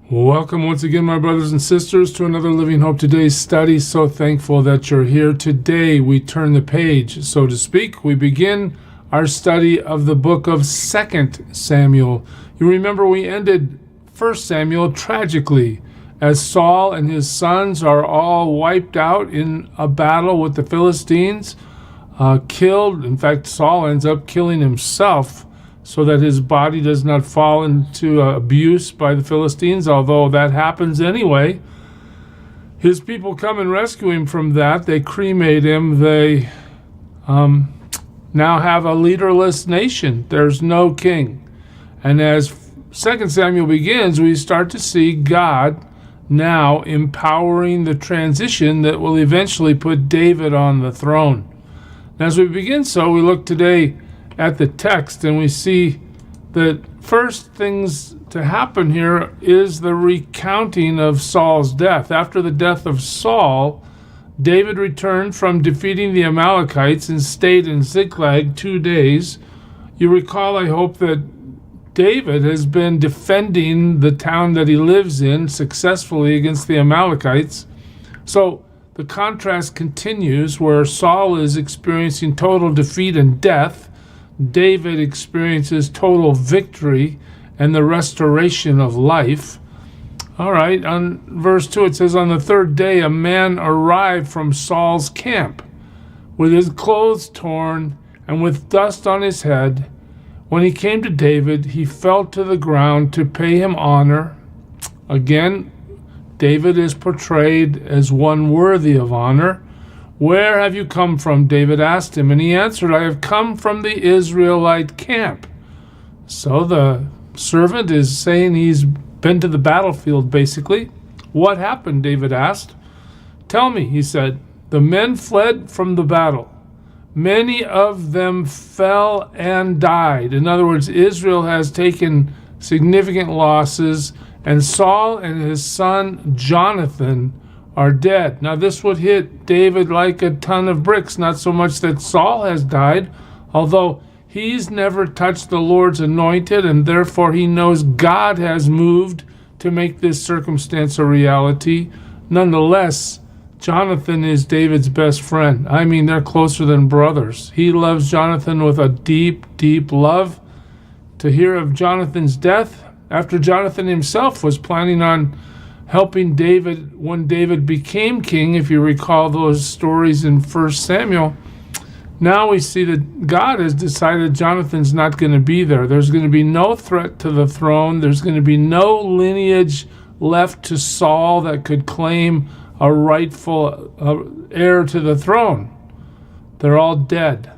Welcome once again, my brothers and sisters, to another Living Hope Today study. So thankful that you're here. Today we turn the page, so to speak. We begin our study of the book of 2 Samuel. You remember we ended 1 Samuel tragically, as Saul and his sons are all wiped out in a battle with the Philistines, killed. In fact, Saul ends up killing himself so that his body does not fall into abuse by the Philistines, although that happens anyway. His people come and rescue him from that. They cremate him. They now have a leaderless nation. There's no king. And as 2 Samuel begins, we start to see God now empowering the transition that will eventually put David on the throne. And as we begin so, we look today at the text, and we see that first things to happen here is the recounting of Saul's death. After the death of Saul, David returned from defeating the Amalekites and stayed in Ziklag 2 days. You recall, I hope, that David has been defending the town that he lives in successfully against the Amalekites. So the contrast continues, where Saul is experiencing total defeat and death. David experiences total victory and the restoration of life. All right, on verse 2 it says, "On the third day a man arrived from Saul's camp with his clothes torn and with dust on his head. When he came to David, he fell to the ground to pay him honor." Again, David is portrayed as one worthy of honor. "Where have you come from?" David asked him, and he answered, "I have come from the Israelite camp." So the servant is saying he's been to the battlefield, basically. "What happened?" David asked. "Tell me," he said. "The men fled from the battle. Many of them fell and died." In other words, Israel has taken significant losses, and Saul and his son Jonathan are dead. Now this would hit David like a ton of bricks, not so much that Saul has died, although he's never touched the Lord's anointed, and therefore he knows God has moved to make this circumstance a reality. Nonetheless, Jonathan is David's best friend. I mean, they're closer than brothers. He loves Jonathan with a deep, deep love. To hear of Jonathan's death, after Jonathan himself was planning on helping David when David became king, if you recall those stories in 1 Samuel. Now we see that God has decided Jonathan's not going to be there. There's going to be no threat to the throne. There's going to be no lineage left to Saul that could claim a rightful heir to the throne. They're all dead.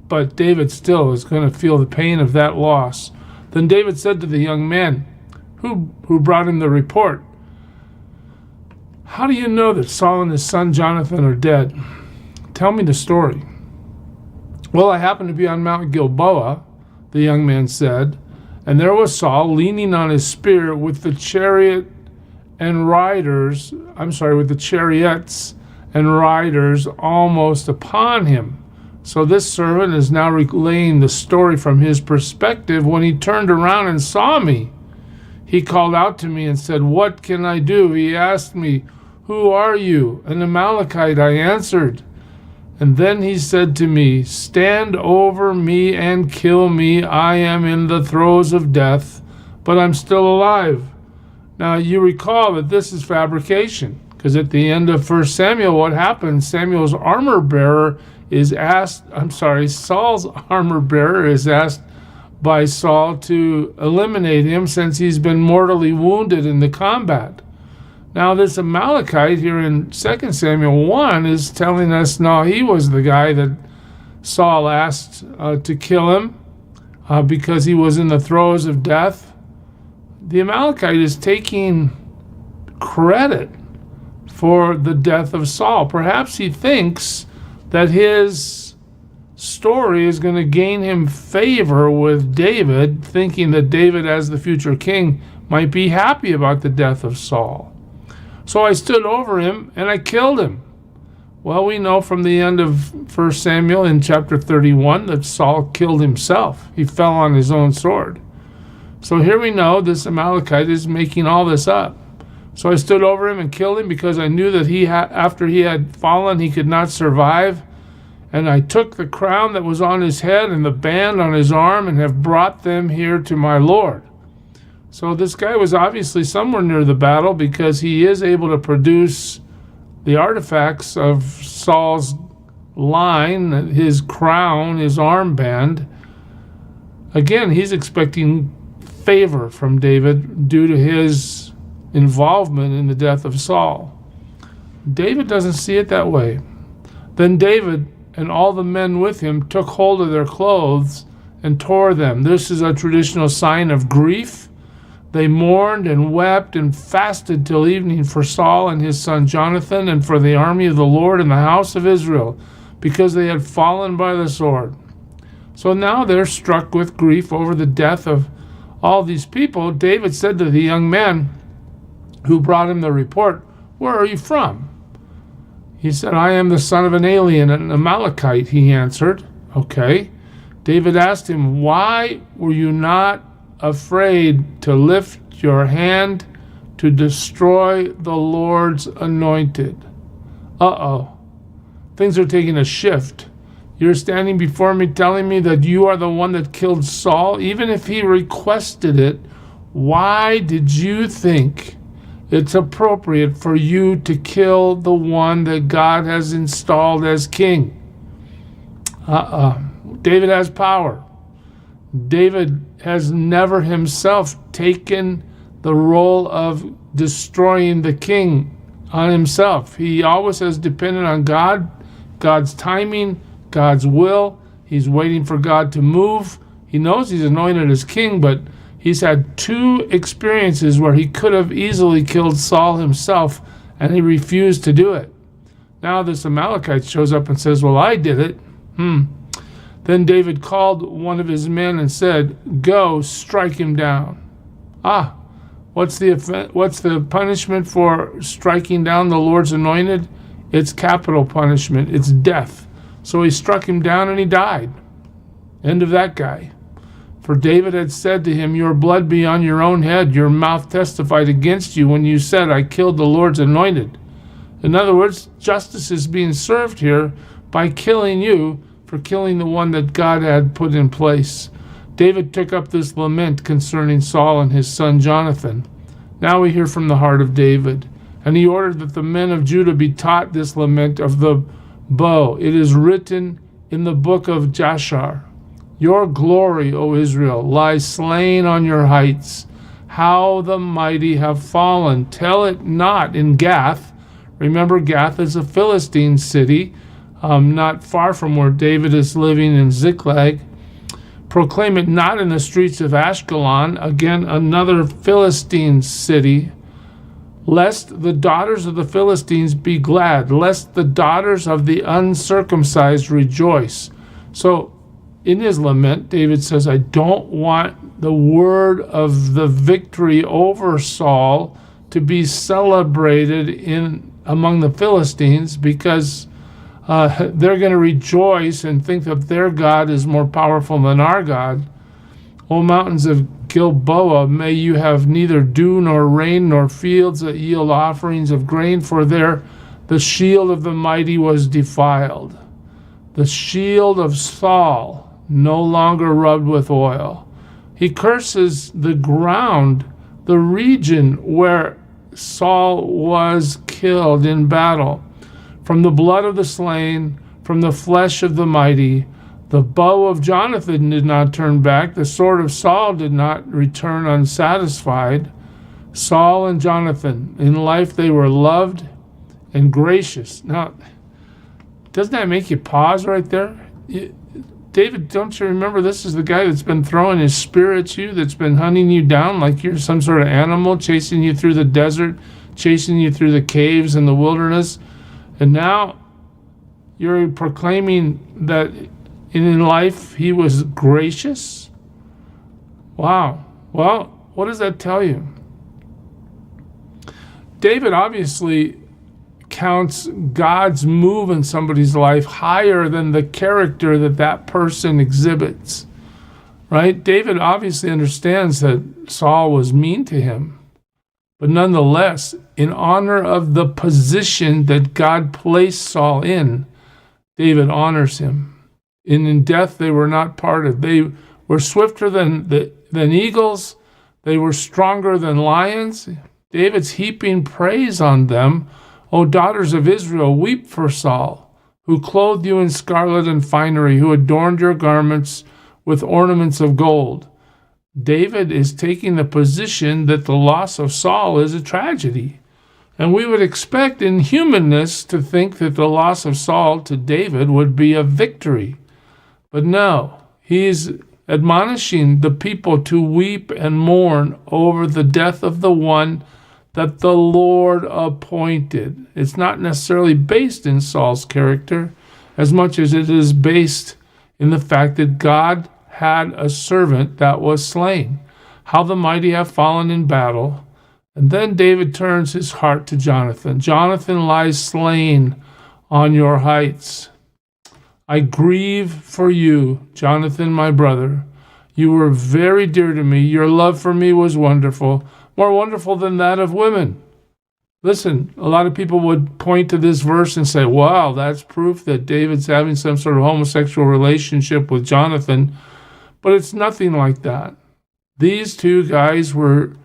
But David still is going to feel the pain of that loss. Then David said to the young man who brought him the report, "How do you know that Saul and his son Jonathan are dead? Tell me the story." "Well, I happened to be on Mount Gilboa," the young man said, "and there was Saul leaning on his spear with the chariots and riders almost upon him." So this servant is now relaying the story from his perspective. "When he turned around and saw me, he called out to me and said, 'What can I do?' He asked me, 'Who are you?' 'An Amalekite,' I answered. And then he said to me, 'Stand over me and kill me. I am in the throes of death, but I'm still alive.'" Now you recall that this is fabrication, because at the end of 1 Samuel, what happens? Saul's armor bearer is asked by Saul to eliminate him, since he's been mortally wounded in the combat. Now this Amalekite here in 2 Samuel 1 is telling us, no, he was the guy that Saul asked to kill him because he was in the throes of death. The Amalekite is taking credit for the death of Saul. Perhaps he thinks that his story is going to gain him favor with David, thinking that David, as the future king, might be happy about the death of Saul. "So I stood over him and I killed him. Well, we know from the end of 1 Samuel in chapter 31 that Saul killed himself. He fell on his own sword. So here we know this Amalekite is making all this up. So I stood over him and killed him because I knew that after he had fallen, he could not survive. And I took the crown that was on his head and the band on his arm and have brought them here to my Lord. So this guy was obviously somewhere near the battle because he is able to produce the artifacts of Saul's line, his crown, his armband. Again, he's expecting favor from David due to his involvement in the death of Saul. David doesn't see it that way. Then David and all the men with him took hold of their clothes and tore them. This is a traditional sign of grief. They mourned and wept and fasted till evening for Saul and his son Jonathan and for the army of the Lord and the house of Israel, because they had fallen by the sword. So now they're struck with grief over the death of all these people. David said to the young man who brought him the report, "Where are you from?" He said, "I am the son of an alien, an Amalekite," he answered. Okay. David asked him, "Why were you not afraid to lift your hand to destroy the Lord's anointed?" Things are taking a shift. You're standing before me telling me that you are the one that killed Saul, even if he requested it. Why did you think it's appropriate for you to kill the one that God has installed as king? David has power. David has never himself taken the role of destroying the king on himself. He always has depended on God, God's timing, God's will. He's waiting for God to move. He knows he's anointed as king, but he's had two experiences where he could have easily killed Saul himself, and he refused to do it. Now this Amalekite shows up and says, "Well, I did it." Then David called one of his men and said, "Go, strike him down." What's the punishment for striking down the Lord's anointed? It's capital punishment. It's death. So he struck him down and he died. End of that guy. For David had said to him, "Your blood be on your own head. Your mouth testified against you when you said, 'I killed the Lord's anointed.'" In other words, justice is being served here by killing you for killing the one that God had put in place. David took up this lament concerning Saul and his son Jonathan. Now we hear from the heart of David. And he ordered that the men of Judah be taught this lament of the bow. It is written in the book of Jashar. "Your glory, O Israel, lies slain on your heights. How the mighty have fallen. Tell it not in Gath." Remember, Gath is a Philistine city, not far from where David is living in Ziklag. "Proclaim it not in the streets of Ashkelon," again another Philistine city. "Lest the daughters of the Philistines be glad, lest the daughters of the uncircumcised rejoice." So in his lament, David says, I don't want the word of the victory over Saul to be celebrated among the Philistines, because they're going to rejoice and think that their God is more powerful than our God. "O mountains of Gilboa, may you have neither dew nor rain nor fields that yield offerings of grain, for there the shield of the mighty was defiled. The shield of Saul no longer rubbed with oil." He curses the ground, the region where Saul was killed in battle. "From the blood of the slain, from the flesh of the mighty, the bow of Jonathan did not turn back, the sword of Saul did not return unsatisfied." Saul and Jonathan, in life they were loved and gracious. Now, doesn't that make you pause right there? David, don't you remember, this is the guy that's been throwing his spear at you, that's been hunting you down like you're some sort of animal, chasing you through the desert, chasing you through the caves and the wilderness. And now you're proclaiming that in life he was gracious? Wow. Well, what does that tell you? David obviously counts God's move in somebody's life higher than the character that that person exhibits. Right? David obviously understands that Saul was mean to him. But nonetheless, in honor of the position that God placed Saul in, David honors him. And in death they were not parted. They were swifter than eagles. They were stronger than lions. David's heaping praise on them. O daughters of Israel, weep for Saul, who clothed you in scarlet and finery, who adorned your garments with ornaments of gold. David is taking the position that the loss of Saul is a tragedy. And we would expect in humanness to think that the loss of Saul to David would be a victory. But no, he's admonishing the people to weep and mourn over the death of the one that the Lord appointed. It's not necessarily based in Saul's character as much as it is based in the fact that God had a servant that was slain. How the mighty have fallen in battle. And then David turns his heart to Jonathan. Jonathan lies slain on your heights. I grieve for you, Jonathan, my brother. You were very dear to me. Your love for me was wonderful, more wonderful than that of women. Listen, a lot of people would point to this verse and say, wow, that's proof that David's having some sort of homosexual relationship with Jonathan. But it's nothing like that. These two guys were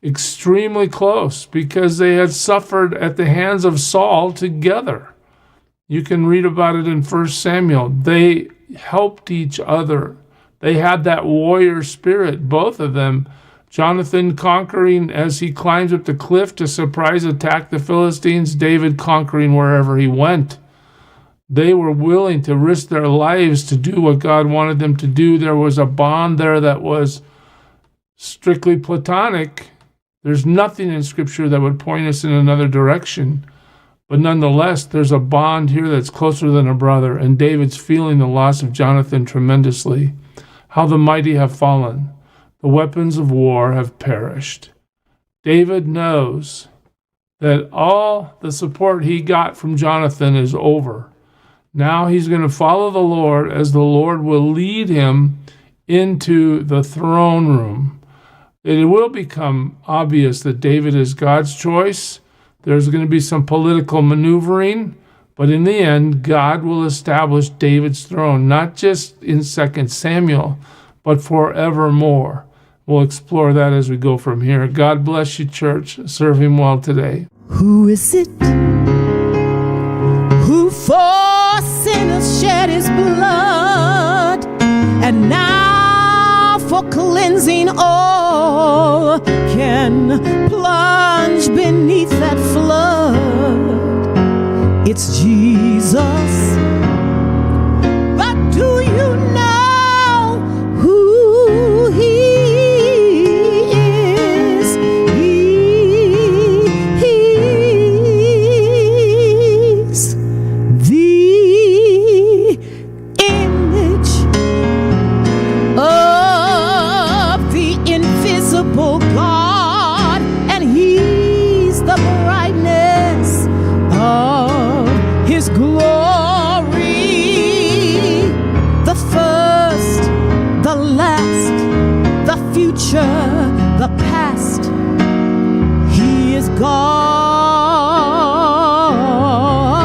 extremely close because they had suffered at the hands of Saul together. You can read about it in 1 Samuel. They helped each other. They had that warrior spirit, both of them. Jonathan conquering as he climbs up the cliff to surprise attack the Philistines, David conquering wherever he went. They were willing to risk their lives to do what God wanted them to do. There was a bond there that was strictly platonic. There's nothing in Scripture that would point us in another direction. But nonetheless, there's a bond here that's closer than a brother. And David's feeling the loss of Jonathan tremendously. How the mighty have fallen. The weapons of war have perished. David knows that all the support he got from Jonathan is over. Now he's going to follow the Lord as the Lord will lead him into the throne room. It will become obvious that David is God's choice. There's going to be some political maneuvering, but in the end, God will establish David's throne, not just in 2 Samuel, but forevermore. We'll explore that as we go from here. God bless you, church. Serve him well today. Who is it who for sinners shed his blood, and now for cleansing all can plunge beneath that flood? It's Jesus.